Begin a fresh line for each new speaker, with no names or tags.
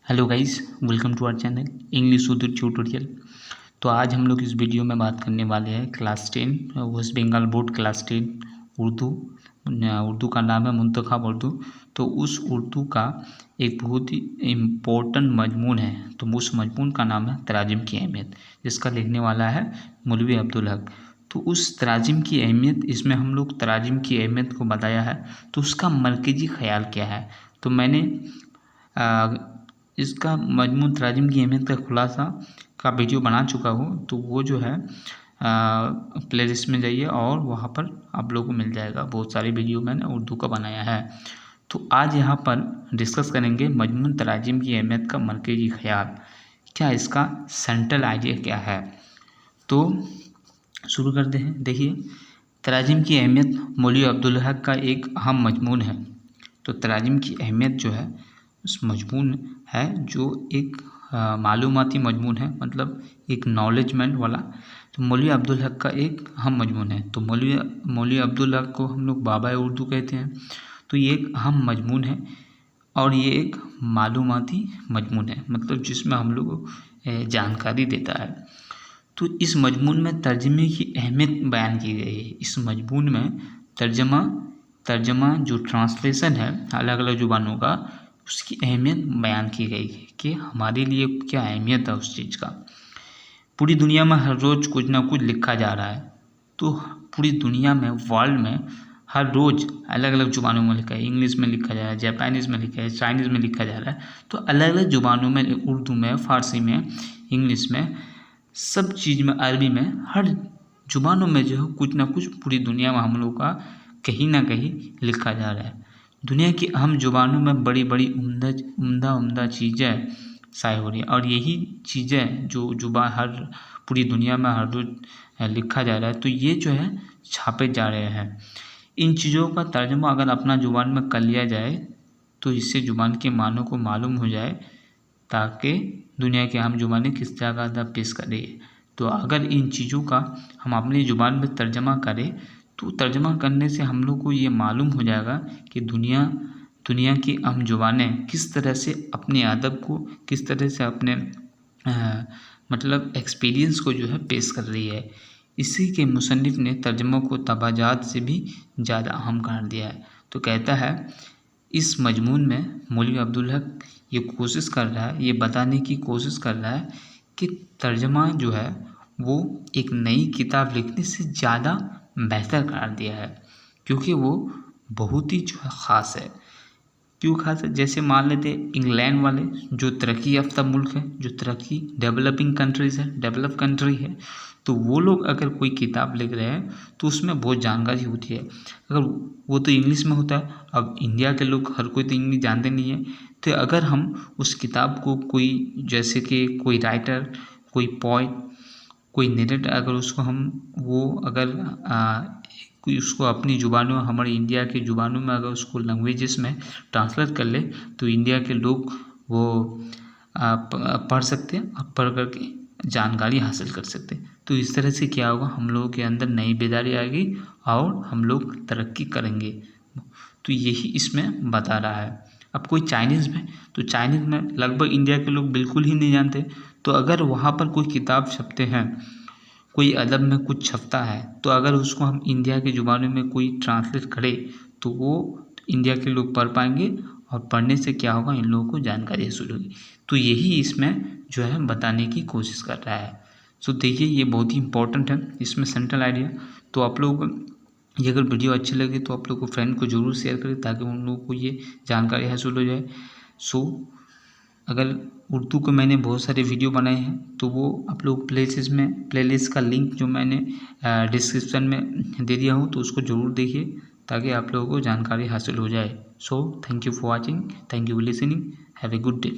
Hello guys, welcome to our channel English Urdu tutorial. तो आज हम लोग इस वीडियो में बात करने वाले हैं class 10 West Bengal board class 10 Urdu. Urdu का नाम है मुंतखब उर्दू। तो उस उर्दू का एक बहुत ही इम्पोर्टेंट मजमून है, तो उस मजमून का नाम है तराजिम की अहमियत, जिसका लिखने वाला है मौलवी अब्दुल हक। तो उस तराजिम की अहमियत, इसमें हम लोग तराजिम की अहमियत को बताया है। तो उसका मरकज़ी ख्याल क्या है, तो मैंने इसका मजमून तराजिम की अहमियत का खुलासा का वीडियो बना चुका हूँ। तो वो जो है प्लेलिस्ट में जाइए और वहाँ पर आप लोगों को मिल जाएगा। बहुत सारी वीडियो मैंने उर्दू का बनाया है। तो आज यहाँ पर डिस्कस करेंगे मजमून तराजिम की अहमियत का मरकज़ी ख्याल क्या, इसका सेंट्रल आइडिया क्या है। तो शुरू करते हैं। देखिए, तराजिम की अहमियत मौलवी अब्दुल हक का एक अहम मजमून है। तो तराजिम की अहमियत जो है उस मजमून है जो एक मालूमाती मजमून है, मतलब एक नॉलेजमेंट वाला। तो मौलवी अब्दुल हक का एक अहम मजमून है। तो मौलवी अब्दुल हक को हम लोग बाबा उर्दू कहते हैं। तो ये एक अहम मजमून है और ये एक मालूमाती मजमून है, मतलब जिसमें हम लोग को जानकारी देता है। तो इस मजमून में तर्जमे की अहमियत बयान की गई है। इस मजमून में तर्जमा जो ट्रांसलेशन है अलग अलग ज़ुबानों का, उसकी अहमियत बयान की गई है कि हमारे लिए क्या अहमियत है उस चीज़ का। पूरी दुनिया में हर रोज़ कुछ ना कुछ लिखा जा रहा है। तो पूरी दुनिया में, वर्ल्ड में हर रोज़ अलग अलग ज़ुबानों में लिखा है। इंग्लिश में लिखा जा रहा है, जापानीज़ में लिखा है, चाइनीज़ में लिखा जा रहा है। तो अलग अलग ज़ुबानों में, उर्दू में, फ़ारसी में, इंग्लिश में, सब चीज़ में, अरबी में, हर ज़ुबानों में जो है कुछ ना कुछ पूरी दुनिया में हम लोग का कहीं ना कहीं लिखा जा रहा है। दुनिया की अहम ज़ुबानों में बड़ी बड़ी उम्दा चीज़ें शाये हो रही हैं, और यही चीज़ें जो जुबान हर पूरी दुनिया में हर रोज़ लिखा जा रहा है, तो ये जो है छापे जा रहे हैं। इन चीज़ों का तर्जुमा अगर अपना ज़ुबान में कर लिया जाए तो इससे ज़ुबान के मानों को मालूम हो जाए, ताकि दुनिया की अहम ज़ुबानें किस जगह पेश करें। तो अगर इन चीज़ों का हम अपनी ज़ुबान में तर्जमा करें तो तर्जमा करने से हम लोग को ये मालूम हो जाएगा कि दुनिया की अहम ज़ुबानें किस तरह से अपने अदब को, किस तरह से अपने मतलब एक्सपीरियंस को जो है पेश कर रही है। इसी के मुसन्निफ़ ने तर्जमों को तबाजात से भी ज़्यादा अहम करार दिया है। तो कहता है इस मजमून में मौलवी अब्दुल हक ये कोशिश कर रहा है, ये बताने की कोशिश कर रहा है कि तर्जमा जो है वो एक नई किताब लिखने से ज़्यादा बेहतर करार दिया है, क्योंकि वो बहुत ही जो है ख़ास है। क्यों खास है? जैसे मान लेते इंग्लैंड वाले जो तरक्की याफ्ता मुल्क है, जो तरक्की डेवलपिंग कंट्रीज़ है, डेवलप कंट्री है, तो वो लोग अगर कोई किताब लिख रहे हैं तो उसमें बहुत जानकारी होती है। अगर वो तो इंग्लिश में होता है, अब इंडिया के लोग हर कोई तो इंग्लिश जानते नहीं है। तो अगर हम उस किताब को कोई, जैसे कि कोई राइटर, कोई पोएट, कोई नरेटर, अगर उसको हम कोई उसको अपनी ज़ुबानों, हमारे इंडिया की ज़ुबानों में अगर उसको लैंग्वेजेस में ट्रांसलेट कर ले तो इंडिया के लोग वो पढ़ सकते हैं और पढ़ करके जानकारी हासिल कर सकते हैं। तो इस तरह से क्या होगा, हम लोगों के अंदर नई बेदारी आएगी और हम लोग तरक्की करेंगे। तो यही इसमें बता रहा है। अब कोई चाइनीज़ में, तो चाइनीज़ में लगभग इंडिया के लोग बिल्कुल ही नहीं जानते। तो अगर वहाँ पर कोई किताब छपते हैं, कोई अदब में कुछ छपता है, तो अगर उसको हम इंडिया की ज़ुबानों में कोई ट्रांसलेट करे तो वो इंडिया के लोग पढ़ पाएंगे, और पढ़ने से क्या होगा, इन लोगों को जानकारी हासिल होगी। तो यही इसमें जो है बताने की कोशिश कर रहा है। सो देखिए, ये बहुत ही इंपॉर्टेंट है इसमें सेंट्रल आइडिया। तो आप लोग ये अगर वीडियो अच्छी लगे तो आप लोग को फ्रेंड को ज़रूर शेयर करें, ताकि उन लोगों को ये जानकारी हासिल हो जाए। सो अगर उर्दू को मैंने बहुत सारे वीडियो बनाए हैं, तो वो आप लोग प्लेलिस्ट का लिंक जो मैंने डिस्क्रिप्शन में दे दिया हूँ, तो उसको ज़रूर देखिए, ताकि आप लोगों को जानकारी हासिल हो जाए। So thank you for watching, thank you for listening, have a good day.